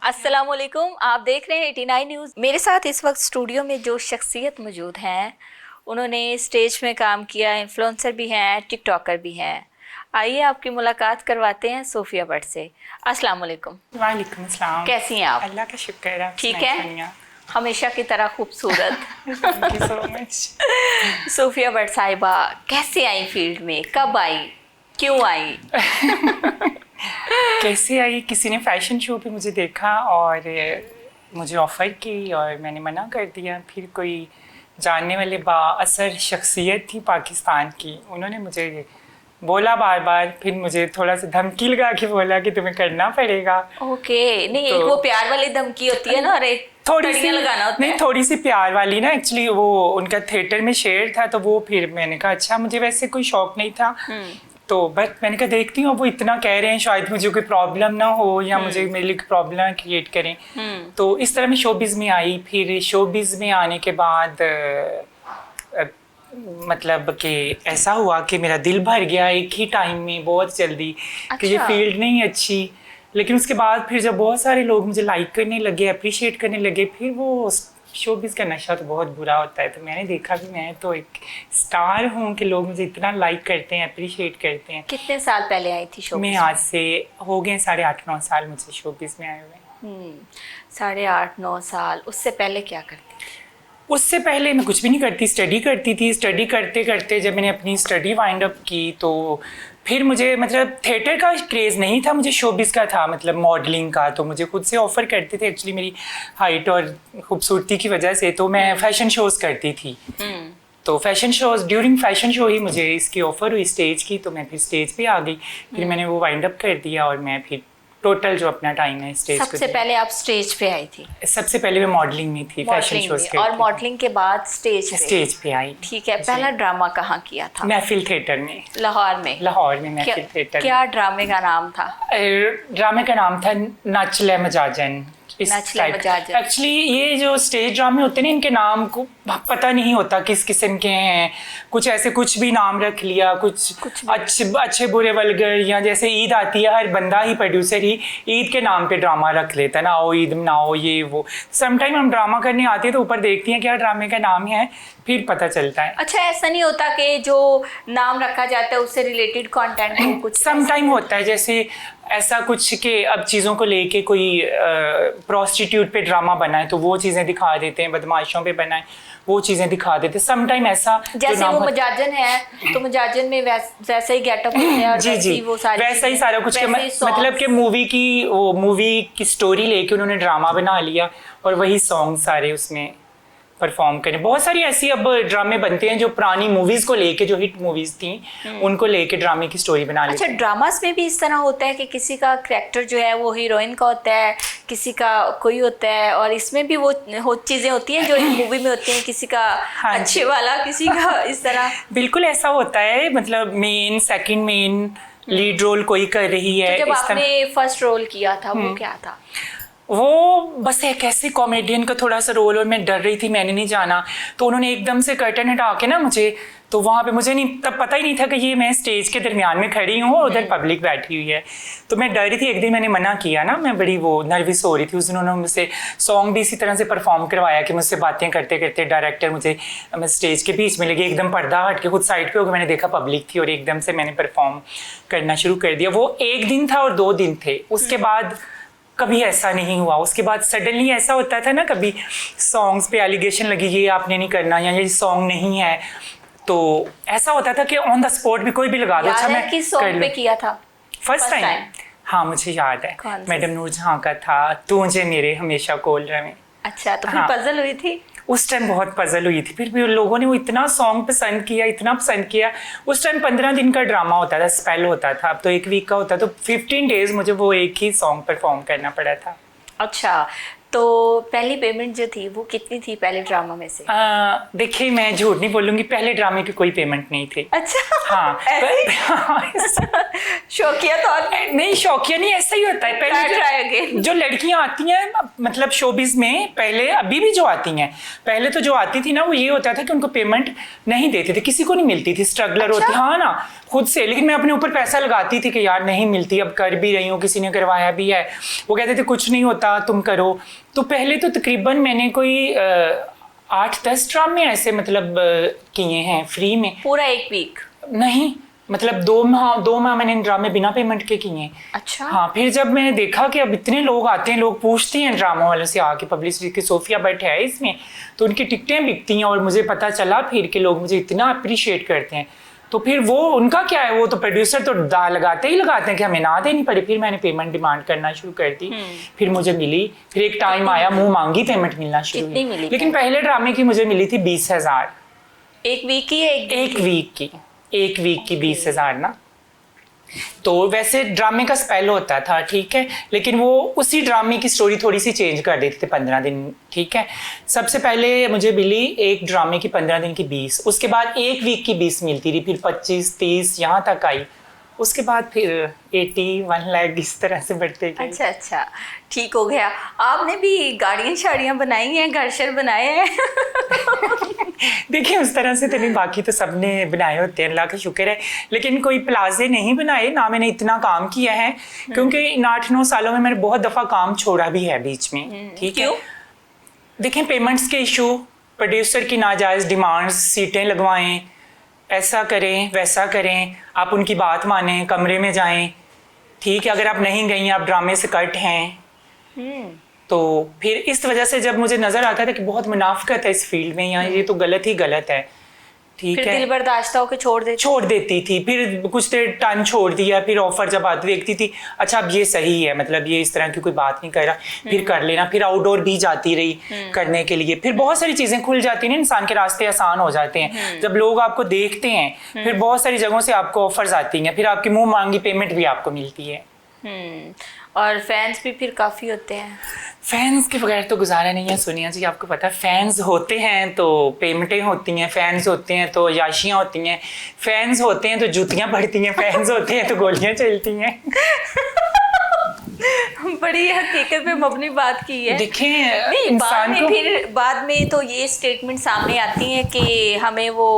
अस्सलाम वालेकुम। आप देख रहे हैं 89 न्यूज़। मेरे साथ इस वक्त स्टूडियो में जो शख्सियत मौजूद हैं, उन्होंने स्टेज में काम किया, इन्फ्लुएंसर भी हैं, टिकटॉकर भी हैं। आइए आपकी मुलाकात करवाते हैं सोफिया भट्ट से। अस्सलाम वालेकुम। वालेकुम अस्सलाम। कैसी हैं आप? अल्लाह का शुक्र है। आप ठीक सुनाएं है, सोनिया। हमेशा की तरह खूबसूरत। Thank you so much. Sofia Bhatt साहिबा कैसे आई फील्ड में, कब आई, क्यों आई? कैसे आई? किसी ने फैशन शो पे मुझे देखा और मुझे ऑफ़र की और मैंने मना कर दिया। फिर कोई जानने वाले बाअसर शख्सियत थी पाकिस्तान की, उन्होंने मुझे बोला बार बार, फिर मुझे थोड़ा सा धमकी लगा के बोला कि तुम्हें करना पड़ेगा। ओके, नहीं तो एक वो प्यार वाली धमकी होती है ना, अरे थोड़ी सी लगाना होता नहीं, है। थोड़ी सी प्यार वाली ना। एक्चुअली वो उनका थिएटर में शेयर था, तो वो फिर मैंने कहा अच्छा, मुझे वैसे कोई शौक नहीं था। तो बट मैंने कहा देखती हूँ, वो इतना कह रहे हैं, शायद मुझे कोई प्रॉब्लम ना हो या मुझे मेरे लिए प्रॉब्लम क्रिएट करें। तो इस तरह मैं शोबिज़ में आई। फिर शोबिज़ में आने के बाद मतलब कि ऐसा हुआ कि मेरा दिल भर गया एक ही टाइम में, बहुत जल्दी। कि ये अच्छा। फील्ड नहीं अच्छी। लेकिन उसके बाद फिर जब बहुत सारे लोग मुझे लाइक करने लगे, अप्रिशिएट करने लगे, फिर वो शोबिज़ का नशा तो बहुत बुरा होता है। तो मैंने देखा कि मैं तो एक स्टार हूँ कि लोग मुझे इतना लाइक करते हैं, अप्रिशिएट करते हैं। कितने साल पहले आई थी शो? मैं आज से हो गए 8.5-9 साल मुझे शोबिज़ में आए हुए। 8.5-9 साल। उससे पहले क्या करती? उससे पहले मैं कुछ भी नहीं करती, स्टडी करती थी। स्टडी करते करते जब मैंने अपनी स्टडी वाइंड अप की, तो फिर मुझे मतलब थिएटर का क्रेज़ नहीं था, मुझे शोबिज़ का था, मतलब मॉडलिंग का। तो मुझे खुद से ऑफ़र करते थे, एक्चुअली मेरी हाइट और खूबसूरती की वजह से। तो मैं फ़ैशन शोज़ करती थी। तो fashion shows, during fashion show ही मुझे इसकी ऑफ़र हुई स्टेज की, तो मैं फिर स्टेज पे आ गई। फिर मैंने वो वाइंड अप कर दिया और मैं फिर टोटल जो अपना टाइम है स्टेज पे। सबसे पहले आप स्टेज पे आई थी? सबसे पहले मैं मॉडलिंग में थी, फैशन शोज़ और मॉडलिंग के बाद स्टेज पे आई। ठीक है। पहला ड्रामा कहाँ किया था? महफिल थिएटर में, लाहौर में। लाहौर में महफिल थिएटर। क्या ड्रामे का नाम था? ड्रामे का नाम था नच ले मजाजन। एक्चुअली ये जो स्टेज ड्रामे होते हैं ना, इनके नाम को पता नहीं होता किस किस्म के हैं। कुछ ऐसे कुछ भी नाम रख लिया, कुछ अच्छे बुरे वल्गर, या जैसे ईद आती है, हर बंदा ही प्रोड्यूसर ही ईद के नाम पे ड्रामा रख लेता है ना, आओ ईद मनाओ ये वो। समटाइम हम ड्रामा करने आते हैं तो ऊपर देखती हैं क्या ड्रामे का नाम है, फिर पता चलता है। अच्छा, ऐसा नहीं होता कि जो नाम रखा जाता है उससे रिलेटेड कंटेंट हो? कुछ समटाइम होता है, जैसे ऐसा कुछ कि अब चीज़ों को लेके कोई प्रोस्टिट्यूट पे ड्रामा बनाए तो वो चीज़ें दिखा देते हैं, बदमाशों पे बनाए वो चीज़ें दिखा देते हैं। समटाइम ऐसा जैसे वो मजाजन है तो मजाजन में वैसा ही गेटअप होते हैं और जी वो सारी वैसा ही सारा कुछ मतलब कि मूवी की स्टोरी लेके उन्होंने ड्रामा बना लिया और वही सॉन्ग सारे उसमें परफॉर्म करें। बहुत सारी ऐसी अब ड्रामे बनते हैं जो पुरानी मूवीज को लेके, जो हिट मूवीज थी उनको लेके ड्रामे की स्टोरी बना लेते हैं। अच्छा, ड्रामास में भी इस तरह होता है कि किसी का कैरेक्टर जो है वो हीरोइन का होता है, किसी का कोई होता है, और इसमें भी वो चीज़ें होती हैं जो मूवी में होती हैं, किसी का अच्छे वाला, किसी का इस तरह। बिल्कुल ऐसा होता है, मतलब main second main lead role कोई कर रही है। तो जब आपने फर्स्ट रोल किया था वो क्या था? वो बस एक ऐसे कॉमेडियन का थोड़ा सा रोल, और मैं डर रही थी, मैंने नहीं जाना। तो उन्होंने एकदम से कर्टन हटा के ना मुझे, तो वहाँ पे मुझे नहीं, तब पता ही नहीं था कि ये मैं स्टेज के दरमियान में खड़ी हूँ और उधर पब्लिक बैठी हुई है। तो मैं डर रही थी। एक दिन मैंने मना किया ना, मैं बड़ी वो नर्वस हो रही थी। उस दिन उन्होंने मुझसे सॉन्ग भी इसी तरह से परफॉर्म करवाया कि मुझसे बातें करते करते डायरेक्टर मुझे, मैं स्टेज के बीच में लगी, एकदम पर्दा हट के खुद साइड पे हो गया। मैंने देखा पब्लिक थी और एकदम से मैंने परफॉर्म करना शुरू कर दिया। वो एक दिन था और 2 दिन थे, उसके बाद कभी ऐसा नहीं हुआ। उसके बाद सडनली ऐसा होता था ना, कभी सॉन्ग्स पे एलिगेशन लगी, ये आपने नहीं करना या ये सॉन्ग नहीं है, तो ऐसा होता था कि ऑन द स्पॉट भी कोई भी लगा दो। अच्छा, मैं किस सॉन्ग पे किया था फर्स्ट टाइम? हाँ मुझे याद है, मैडम नूरजहां का था, तुझे मेरे हमेशा कोल रहे। अच्छा, तो फिर पजल हुई थी उस टाइम, बहुत पजल हुई थी। फिर भी लोगों ने वो इतना सॉन्ग पसंद किया, इतना पसंद किया। उस टाइम 15 दिन का ड्रामा होता था, स्पेल होता था, अब तो 1 वीक का होता। तो 15 डेज मुझे वो एक ही सॉन्ग परफॉर्म करना पड़ा था। अच्छा, तो पहली पेमेंट जो थी वो कितनी थी पहले ड्रामा में से? देखिए, मैं झूठ नहीं बोलूंगी, पहले ड्रामे की कोई पेमेंट नहीं थी। अच्छा। हाँ। शौकिया तौर पे? नहीं, शौकिया नहीं, ऐसा ही होता है। पहले जो लड़कियां आती हैं मतलब शोबिज में, पहले अभी भी जो आती हैं, पहले तो जो आती थी ना, वो ये होता था कि उनको पेमेंट नहीं देते थे, किसी को नहीं मिलती थी, स्ट्रगलर होती। हाँ ना, खुद से। लेकिन मैं अपने ऊपर पैसा लगाती थी कि यार नहीं मिलती, अब कर भी रही हूँ, किसी ने करवाया भी है। वो कहते थे कुछ नहीं होता, तुम करो। तो पहले तो तकरीबन मैंने कोई 8-10 ड्रामे ऐसे मतलब किए हैं फ्री में। पूरा एक वीक? नहीं, मतलब 2 माह मैंने ड्रामे बिना पेमेंट के किए हैं। अच्छा। हाँ, फिर जब मैंने देखा कि अब इतने लोग आते हैं, लोग पूछते हैं ड्रामा वालों से आके, पब्लिसिटी की सोफिया भट्ट है इसमें, तो उनकी टिकटें बिकती हैं, और मुझे पता चला फिर कि लोग मुझे इतना अप्रिशिएट करते हैं। तो फिर वो उनका क्या है, वो तो प्रोड्यूसर तो लगाते हैं कि हमें ना देनी पड़े। फिर मैंने पेमेंट डिमांड करना शुरू कर दी, फिर मुझे मिली। फिर एक टाइम आया मुंह मांगी पेमेंट मिलना शुरू हुई। लेकिन पहले ड्रामे की मुझे मिली थी 20,000। एक वीक की? एक वीक की 20,000 ना। तो वैसे ड्रामे का स्पेल होता था, ठीक है, लेकिन वो उसी ड्रामे की स्टोरी थोड़ी सी चेंज कर देते थे 15 दिन, ठीक है। सबसे पहले मुझे मिली एक ड्रामे की 15 दिन की 20, उसके बाद एक वीक की 20 मिलती रही, फिर 25, 30 यहाँ तक आई। उसके बाद फिर 80, 1 लाख इस तरह से बढ़ते गए। अच्छा, ठीक हो गया। आपने भी गाड़ियाँ शाड़ियाँ बनाई हैं, घर शर बनाए हैं? देखिए, उस तरह से तो नहीं, बाकी तो सबने बनाए होते हैं, अल्लाह का शुक्र है। लेकिन कोई प्लाजे नहीं बनाए ना, मैंने इतना काम किया है, क्योंकि इन 8-9 सालों में मैंने बहुत दफ़ा काम छोड़ा भी है बीच में, ठीक है। देखें, पेमेंट्स के इशू, प्रोड्यूसर की नाजायज़ डिमांड्स, सीटें लगवाएं, ऐसा करें वैसा करें, आप उनकी बात मानें, कमरे में जाएं, ठीक है। अगर आप नहीं गई, आप ड्रामे से कट हैं, तो फिर इस वजह से जब मुझे नज़र आता था कि बहुत मुनाफिकत है इस फील्ड में, यहाँ ये तो गलत ही गलत है, ठीक है। फिर दिल बर्दाश्त होकर छोड़ देती थी। फिर कुछ देर टाइम छोड़ दिया, फिर ऑफर जब आती देखती थी, अच्छा अब ये सही है, मतलब ये इस तरह की कोई बात नहीं कर रहा, फिर कर लेना। फिर आउटडोर भी जाती रही करने के लिए, फिर बहुत सारी चीज़ें खुल जाती हैं, इंसान के रास्ते आसान हो जाते हैं जब लोग आपको देखते हैं। फिर बहुत सारी जगहों से आपको ऑफर्स आती हैं, फिर आपकी मुँह मांगी पेमेंट भी आपको मिलती है। और फैंस भी फिर काफ़ी होते हैं। फैंस के बगैर तो गुजारा नहीं है सोनिया जी, आपको पता है। फैंस होते हैं तो पेमेंटें होती हैं, फैंस होते हैं तो याशियाँ होती हैं, फैंस होते हैं तो जूतियाँ पड़ती हैं, फैंस होते हैं तो गोलियाँ चलती हैं। बड़ी हकीकत पे मबनी बात की है। देखिए, बाद में तो ये स्टेटमेंट सामने आती है कि हमें वो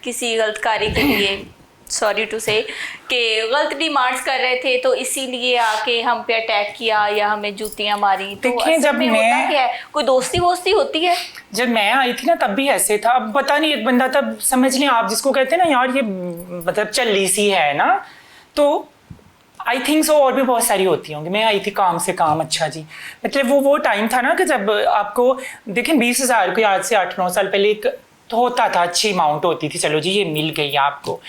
किसी गलत कार्य के लिए, सॉरी टू से, कि गलत डिमांड्स कर रहे थे तो इसीलिए आके हम पे अटैक किया या हमें जूतियां मारी। तो जब मैं होता क्या है, कोई दोस्ती वोस्ती होती है? जब मैं आई थी ना तब भी ऐसे था। अब पता नहीं, एक बंदा तब समझ लें आप, जिसको कहते हैं ना यार ये मतलब चल्ली सी है ना, तो आई थिंक सो और भी बहुत सारी होती होंगी। मैं आई थी काम से काम। अच्छा जी, मतलब वो टाइम था ना कि जब आपको देखें 20,000 को आज से 8-9 साल पहले एक तो होता था, अच्छी अमाउंट होती थी, चलो जी ये मिल गई आपको।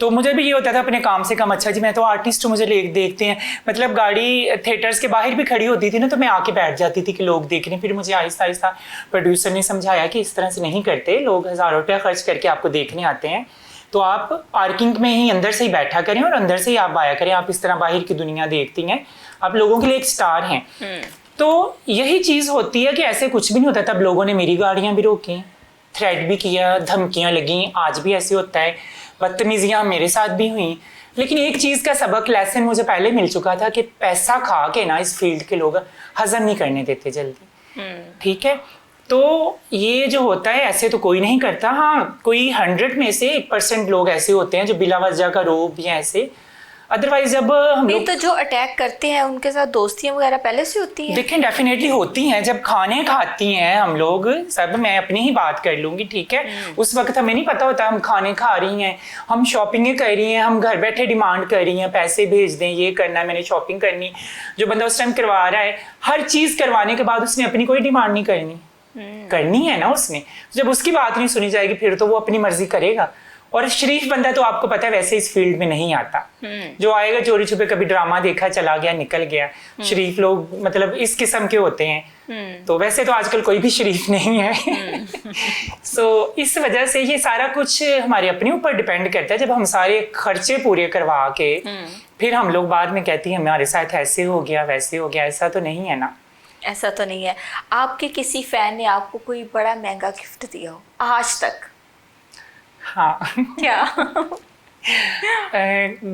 तो मुझे भी ये होता था अपने काम से कम, अच्छा जी मैं तो आर्टिस्ट हूँ, मुझे देखते हैं, मतलब गाड़ी थिएटर्स के बाहर भी खड़ी होती थी ना, तो मैं आके बैठ जाती थी कि लोग देख रहे हैं। फिर मुझे आहिस्ता आहिस्ता प्रोड्यूसर ने समझाया कि इस तरह से नहीं करते, लोग हज़ारों रुपया खर्च करके आपको देखने आते हैं, तो आप पार्किंग में ही अंदर से ही बैठा करें और अंदर से ही आप आया करें, आप इस तरह बाहर की दुनिया देखती हैं, आप लोगों के लिए एक स्टार हैं। तो यही चीज़ होती है कि ऐसे कुछ भी नहीं होता। तब लोगों ने मेरी गाड़ियाँ भी रोकी, थ्रेट भी किया, धमकियाँ लगी, आज भी ऐसे होता है, बदतमीजियाँ मेरे साथ भी हुई। लेकिन एक चीज़ का सबक, लेसन मुझे पहले मिल चुका था कि पैसा खा के ना इस फील्ड के लोग हजम नहीं करने देते जल्दी, ठीक है। तो ये जो होता है ऐसे तो कोई नहीं करता। हाँ, कोई 100 में से 1% लोग ऐसे होते हैं जो बिला वजह का रोब या ऐसे, अदरवाइज जब हम लोग तो जो अटैक करते हैं उनके साथ दोस्तियां वगैरह पहले से होती हैं? देखें, डेफिनेटली होती हैं। जब खाने खाती हैं हम लोग सब, मैं अपनी ही बात कर लूँगी, ठीक है, उस वक्त हमें नहीं पता होता हम खाने खा रही हैं, हम शॉपिंगें कर रही हैं, हम घर बैठे डिमांड कर रही हैं, पैसे भेज दें, ये करना है, मैंने शॉपिंग करनी। जो बंदा उस टाइम करवा रहा है, हर चीज़ करवाने के बाद उसने अपनी कोई डिमांड नहीं करनी है ना उसने। जब उसकी बात नहीं सुनी जाएगी फिर तो वो अपनी मर्जी करेगा। और शरीफ बंदा तो आपको पता है वैसे इस फील्ड में नहीं आता, जो आएगा चोरी छुपे, कभी ड्रामा देखा, चला गया, निकल गया। शरीफ लोग मतलब इस किस्म के होते हैं। तो वैसे तो आजकल कोई भी शरीफ नहीं है। सो इस वजह से ये सारा कुछ हमारे अपने ऊपर डिपेंड करता है। जब हम सारे खर्चे पूरे करवा के फिर हम लोग बाद में कहती हैं हमारे साथ ऐसे हो गया वैसे हो गया, ऐसा तो नहीं है ना। ऐसा तो नहीं है। आपके किसी फैन ने आपको कोई बड़ा महंगा गिफ्ट दिया हो आज तक? हाँ। क्या?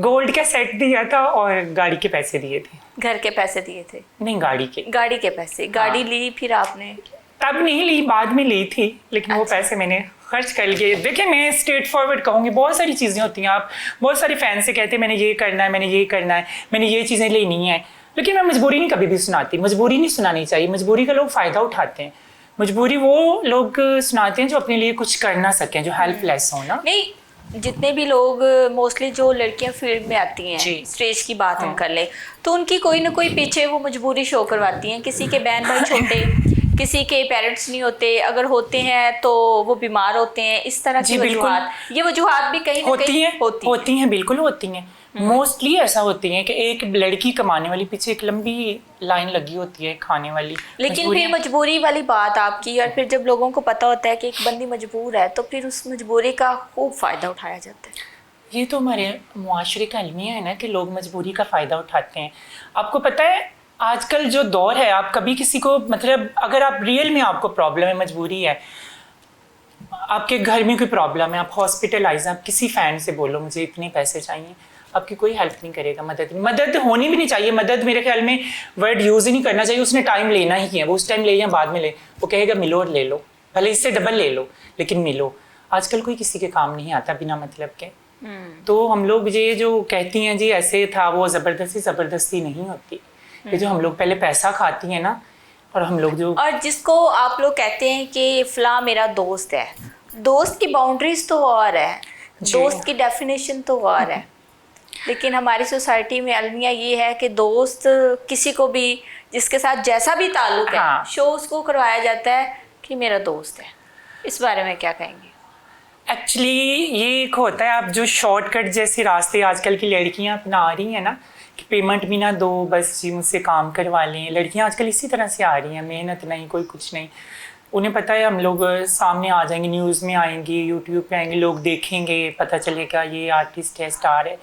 गोल्ड का सेट दिया था और गाड़ी के पैसे दिए थे। घर के पैसे दिए थे? नहीं, गाड़ी के। गाड़ी के पैसे। गाड़ी ली फिर आपने? तब नहीं ली, बाद में ली थी, लेकिन वो अच्छा। पैसे मैंने खर्च कर लिए। देखिए, मैं स्ट्रेट फॉरवर्ड कहूँगी, बहुत सारी चीज़ें होती हैं। आप बहुत सारे फैन से कहते हैं मैंने ये करना है, मैंने ये करना है, मैंने ये चीज़ें लेनी है, लेकिन मैं मजबूरी नहीं कभी भी सुनाती। मजबूरी नहीं सुनानी चाहिए। मजबूरी का लोग फ़ायदा उठाते हैं। मजबूरी वो लोग सुनाते हैं जो अपने लिए कुछ कर ना सकें, जो हेल्पलेस हो ना। नहीं, जितने भी लोग मोस्टली जो लड़कियां फील्ड में आती हैं, जी। स्टेज की बात हम हाँ। कर ले, तो उनकी कोई ना कोई पीछे वो मजबूरी शो करवाती हैं। किसी के बहन भाई छोटे, किसी के पेरेंट्स नहीं होते, अगर होते हैं तो वो बीमार होते हैं, इस तरह की जी, बिल्कुल। वजूहात, ये वजूहात भी कहीं ना कहीं होती हैं, बिल्कुल होती हैं। मोस्टली ऐसा होती है कि एक लड़की कमाने वाली पीछे एक लंबी लाइन लगी होती है खाने वाली। लेकिन फिर मजबूरी वाली बात आपकी, और फिर जब लोगों को पता होता है कि एक बंदी मजबूर है, तो फिर उस मजबूरी का खूब फायदा उठाया जाता है। ये तो हमारे मुआशरे का अलमिया है ना कि लोग मजबूरी का फ़ायदा उठाते हैं। आपको पता है आजकल जो दौर है, आप कभी किसी को, मतलब अगर आप रियल में आपको प्रॉब्लम है, मजबूरी है, आपके घर में कोई प्रॉब्लम है, आप हॉस्पिटलाइज हैं, आप किसी फैन से बोलो मुझे इतने पैसे चाहिए, आपकी कोई हेल्प नहीं करेगा, मदद होनी भी नहीं चाहिए। मदद मेरे ख्याल में वर्ड यूज़ ही नहीं करना चाहिए। उसने टाइम लेना ही है, वो उस टाइम ले या बाद में ले, वो कहेगा मिलो और ले लो, भले इससे डबल ले लो लेकिन मिलो। आजकल कोई किसी के काम नहीं आता बिना मतलब के। तो हम लोग ये जो कहती हैं जी ऐसे था वो, ज़बरदस्ती नहीं होती। ये जो हम लोग पहले पैसा खाती हैं ना, और हम लोग जो, और जिसको आप लोग कहते हैं कि फला मेरा दोस्त है, दोस्त की बाउंड्रीज तो और है, दोस्त की डेफिनेशन तो और है, लेकिन हमारी सोसाइटी में अलमिया ये है कि दोस्त किसी को भी, जिसके साथ जैसा भी ताल्लुक है, हाँ। शो उसको करवाया जाता है कि मेरा दोस्त है। इस बारे में क्या कहेंगे? एक्चुअली ये एक होता है, आप जो शॉर्टकट जैसे रास्ते आजकल की लड़कियां अपना रही हैं ना, कि पेमेंट भी ना दो, बस जी मुझसे काम करवा लें। लड़कियां आजकल इसी तरह से आ रही हैं, मेहनत नहीं, कोई कुछ नहीं। उन्हें पता है हम लोग सामने आ जाएंगे, न्यूज़ में आएंगे, यूट्यूब पे आएंगे, लोग देखेंगे, पता चलेगा ये आर्टिस्ट है, स्टार है।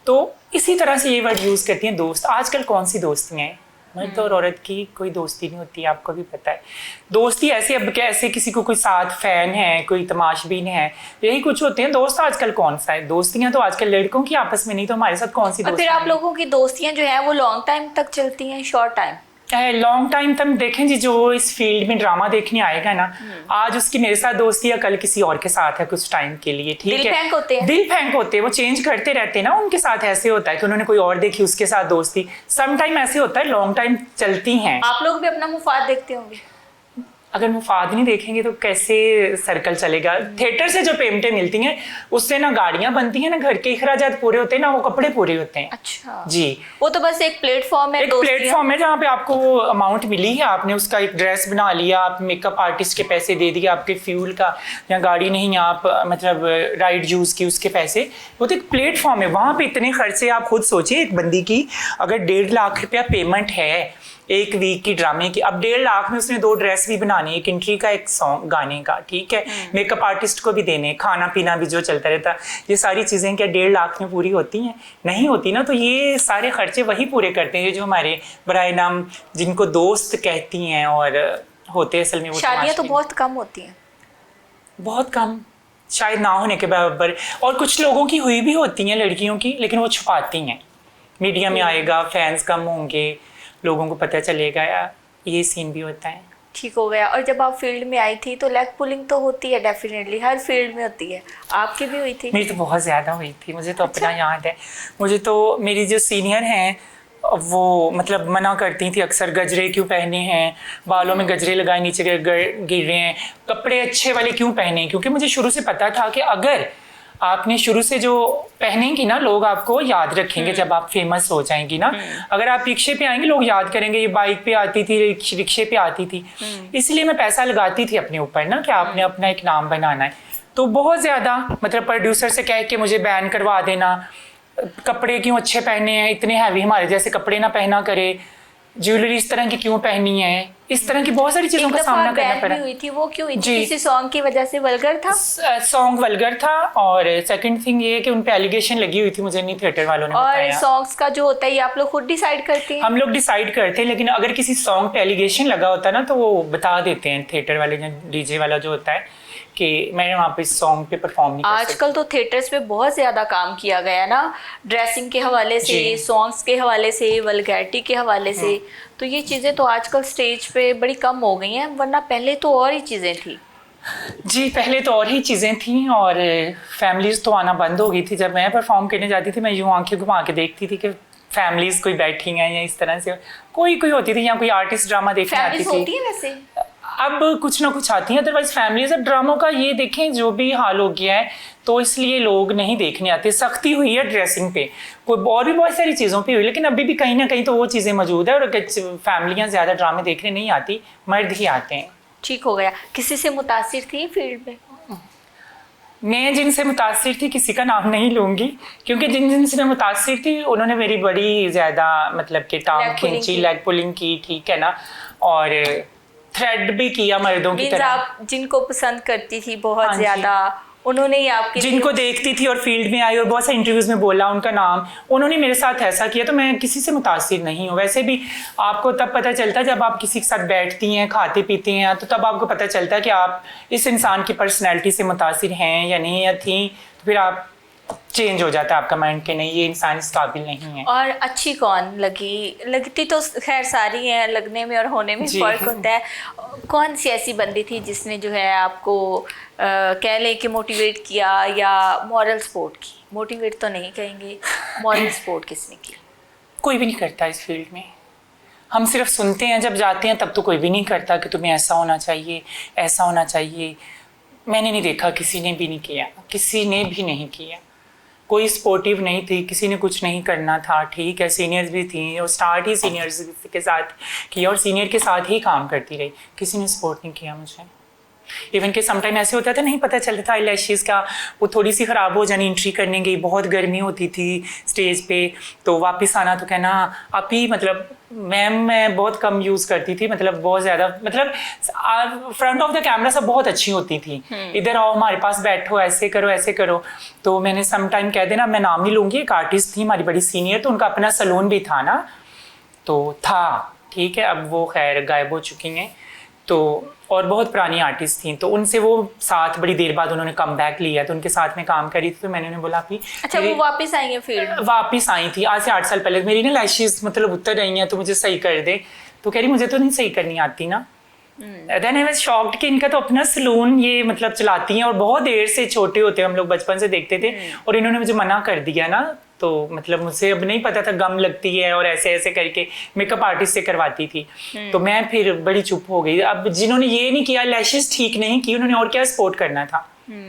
तो इसी तरह से ये वर्ड यूज़ करती हैं दोस्त। आजकल कौन सी दोस्तियाँ हैं, मर्द और औरत की कोई दोस्ती नहीं होती, आपको भी पता है। दोस्ती ऐसे, अब कैसे किसी को कोई साथ फैन है, कोई तमाशबीन है, यही कुछ होते हैं दोस्त। आजकल कौन सा है, दोस्तियां तो आजकल लड़कों की आपस में, नहीं तो हमारे साथ कौन सी और दोस्ती। फिर आप लोगों की दोस्तियां जो है वो लॉन्ग टाइम तक चलती हैं, शॉर्ट टाइम? लॉन्ग टाइम तक देखें जी, जो इस फील्ड में ड्रामा देखने आएगा ना, आज उसकी मेरे साथ दोस्ती है, कल किसी और के साथ है कुछ टाइम के लिए, ठीक है। दिल फेंक होते हैं, दिल फेंक होते हैं, वो चेंज करते रहते हैं ना। उनके साथ ऐसे होता है कि उन्होंने कोई और देखी, उसके साथ दोस्ती। सम टाइम ऐसे होता है, लॉन्ग टाइम चलती हैं। आप लोग भी अपना मुफाद देखते होंगे। अगर मुफाद नहीं देखेंगे तो कैसे सर्कल चलेगा। थिएटर से जो पेमेंटें मिलती हैं उससे ना गाड़ियां बनती हैं, ना घर के अखराजात पूरे होते हैं, ना वो कपड़े पूरे होते हैं। अच्छा जी, वो तो बस एक प्लेटफॉर्म है, एक प्लेटफॉर्म है जहाँ पे आपको अमाउंट मिली है, आपने उसका एक ड्रेस बना लिया, आप मेकअप आर्टिस्ट के पैसे दे दिए, आपके फ्यूल का, या गाड़ी नहीं आप मतलब राइड यूज़ की उसके पैसे, वो तो एक प्लेटफॉर्म है। वहाँ पे इतने खर्चे, आप खुद सोचिए, एक बंदी की अगर 1.5 लाख रुपया पेमेंट है एक वीक की ड्रामे की, अब 1.5 लाख में उसने 2 ड्रेस भी बनानी, एक एंट्री का, एक सॉन्ग गाने का, ठीक है, मेकअप आर्टिस्ट को भी देने, खाना पीना भी जो चलता रहता, ये सारी चीज़ें क्या 1.5 लाख में पूरी होती हैं? नहीं होती ना। तो ये सारे खर्चे वही पूरे करते हैं जो हमारे बराए नाम जिनको दोस्त कहती हैं और होते असल में वो शादियाँ तो बहुत कम होती हैं, बहुत कम, शायद ना होने के बराबर। और कुछ लोगों की हुई भी होती हैं लड़कियों की, लेकिन वो छुपाती हैं। मीडिया में आएगा, फैंस कम होंगे, लोगों को पता चलेगा, ये सीन भी होता है। ठीक हो गया। और जब आप फील्ड में आई थी तो लेग पुलिंग तो होती है, डेफिनेटली हर फील्ड में होती है, आपकी भी हुई थी? मेरी तो बहुत ज़्यादा हुई थी, मुझे तो अपना याद है। मुझे तो मेरी जो सीनियर हैं वो मतलब मना करती थी अक्सर, गजरे क्यों पहने हैं, बालों में गजरे लगाए नीचे गिर रहे हैं, कपड़े अच्छे वाले क्यों पहने, क्योंकि मुझे शुरू से पता था कि अगर आपने शुरू से जो पहनेंगी ना, लोग आपको याद रखेंगे जब आप फेमस हो जाएंगी ना। अगर आप रिक्शे पे आएंगे लोग याद करेंगे ये बाइक पे आती थी, रिक्शे पे आती थी। इसलिए मैं पैसा लगाती थी अपने ऊपर ना कि आपने अपना एक नाम बनाना है। तो बहुत ज़्यादा मतलब प्रोड्यूसर से कह के मुझे बैन करवा देना, कपड़े क्यों अच्छे पहने हैं, इतने हैवी हमारे जैसे कपड़े ना पहना करे, ज्वेलरी इस तरह की क्यों पहनी है, इस तरह की बहुत सारी चीज़ों एक का दफा सामना करना बैन पड़ा। भी हुई थी, वो क्यों हुई थी? जी। किसी सॉन्ग की वजह से? वल्गर था? सॉन्ग वल्गर था, और सेकंड थिंग ये है कि उन पे एलिगेशन लगी हुई थी, मुझे नहीं थिएटर वालों ने और बताया। सॉन्ग्स का जो होता है ये आप लोग खुद डिसाइड करते हैं? हम लोग डिसाइड करते हैं, लेकिन अगर किसी सॉन्ग पे एलिगेशन लगा होता है ना तो वो बता देते हैं थिएटर वाले, डीजे वाला जो होता है, कि मैंने वहाँ पे इस सॉन्ग पे परफॉर्म नहीं कर सकती। आजकल तो थिएटर्स में बहुत ज्यादा काम किया गया ना, ड्रेसिंग के हवाले से, जी। सॉन्ग्स के हवाले से, वल्गैरिटी के हवाले से। तो ये चीजें तो आजकल स्टेज पे बड़ी कम हो गई हैं, वरना पहले तो और ही चीजें थी। जी, पहले तो और ही चीज़ें थी, और फैमिलीज तो आना बंद हो गई थी। जब मैं परफॉर्म करने जाती थी, मैं यूँ आंखें घुमा के देखती थी कि फैमिलीज कोई बैठी हैं, या इस तरह से कोई होती थी, या कोई आर्टिस्ट ड्रामा देखने आती फैमिलीज थी। होती है वैसे? अब कुछ ना कुछ आती हैं, अदरवाइज फैमिलीज। अब ड्रामों का ये देखें जो भी हाल हो गया है, तो इसलिए लोग नहीं देखने आते। सख्ती हुई है ड्रेसिंग पे, कोई और भी बहुत सारी चीज़ों पे हुई, लेकिन अभी भी कहीं ना कहीं तो वो चीज़ें मौजूद है, और फैमिलियाँ ज़्यादा ड्रामे देखने नहीं आती, मर्द ही आते हैं। ठीक हो गया। किसी से मुतासिर थी फील्ड में? मैं जिनसे मुतासिर थी, किसी का नाम नहीं लूँगी, क्योंकि जिनसे मुतासिर थी उन्होंने मेरी बड़ी ज़्यादा मतलब कि टांग खींची, लेग पुलिंग की, ठीक है ना, और थ्रेड भी किया मर्दों की तरह। आप जिनको पसंद करती थी बहुत हाँ जी। ज्यादा, उन्होंने ही आपके जिनको देखती थी और फील्ड में आई और बहुत सारे इंटरव्यूज में बोला उनका नाम, उन्होंने मेरे साथ ऐसा किया, तो मैं किसी से मुतासिर नहीं हूँ। वैसे भी आपको तब पता चलता है जब आप किसी के साथ बैठती हैं, खाते पीते हैं, तो तब आपको पता चलता है कि आप इस इंसान की पर्सनैलिटी से मुतासिर हैं या नहीं, या थी, तो फिर आप चेंज हो जाता है आपका माइंड कि नहीं, ये इंसान इस काबिल नहीं है। और अच्छी कौन लगी? लगती तो खैर सारी हैं, लगने में और होने में जी। फर्क होता है। कौन सी ऐसी बंदी थी जिसने जो है आपको कह लें कि मोटिवेट किया, या मॉरल सपोर्ट की? मोटिवेट तो नहीं कहेंगे, मॉरल सपोर्ट किसने की? कोई भी नहीं करता इस फील्ड में। हम सिर्फ सुनते हैं, जब जाते हैं तब तो कोई भी नहीं करता कि तुम्हें ऐसा होना चाहिए, ऐसा होना चाहिए। मैंने नहीं देखा, किसी ने भी नहीं किया, किसी ने भी नहीं किया। कोई सपोर्टिव नहीं थी, किसी ने कुछ नहीं करना था, ठीक है। सीनियर्स भी थी, और स्टार्ट ही सीनियर्स के साथ किया, और सीनियर के साथ ही काम करती रही, किसी ने सपोर्ट नहीं किया मुझे। इवन कि समटाइम ऐसे होता था, नहीं पता चलता था आईलैशेस का, वो थोड़ी सी ख़राब हो जानी, एंट्री करने गई, बहुत गर्मी होती थी स्टेज पे, तो वापस आना तो कहना आप ही, मतलब मैम मैं बहुत कम यूज़ करती थी, मतलब बहुत ज़्यादा, मतलब फ्रंट ऑफ द कैमरा सब बहुत अच्छी होती थी, इधर आओ हमारे पास बैठो, ऐसे करो ऐसे करो। तो मैंने समटाइम कह देना, मैं नाम नहीं लूँगी, एक आर्टिस्ट थी हमारी बड़ी सीनियर, तो उनका अपना सलून भी था ना, तो था, ठीक है, अब वो खैर गायब हो चुकी हैं। तो और बहुत पुरानी आर्टिस्ट थी, तो उनसे वो साथ बड़ी देर बाद उन्होंने कम बैक लिया, तो उनके साथ में काम करी थी। तो मैंने उन्हें बोला कि अच्छा, वो वापस आई हैं फील्ड? वापस आई थी आज से 8 साल पहले। मेरी ना लैशेस मतलब उतर रही हैं, तो मुझे सही कर दे। तो कह रही मुझे तो नहीं सही करनी आती ना। देन आई वाज शॉक्ड कि इनका तो अपना सलून ये मतलब चलाती हैं, और बहुत देर से, छोटे होते हम लोग बचपन से देखते थे, और इन्होंने मुझे मना कर दिया ना, तो मतलब मुझे अब नहीं पता था गम लगती है, और ऐसे ऐसे करके मेकअप आर्टिस्ट से करवाती थी। तो मैं फिर बड़ी चुप हो गई। अब जिन्होंने ये नहीं किया, लैशेस ठीक नहीं की, उन्होंने और क्या सपोर्ट करना था।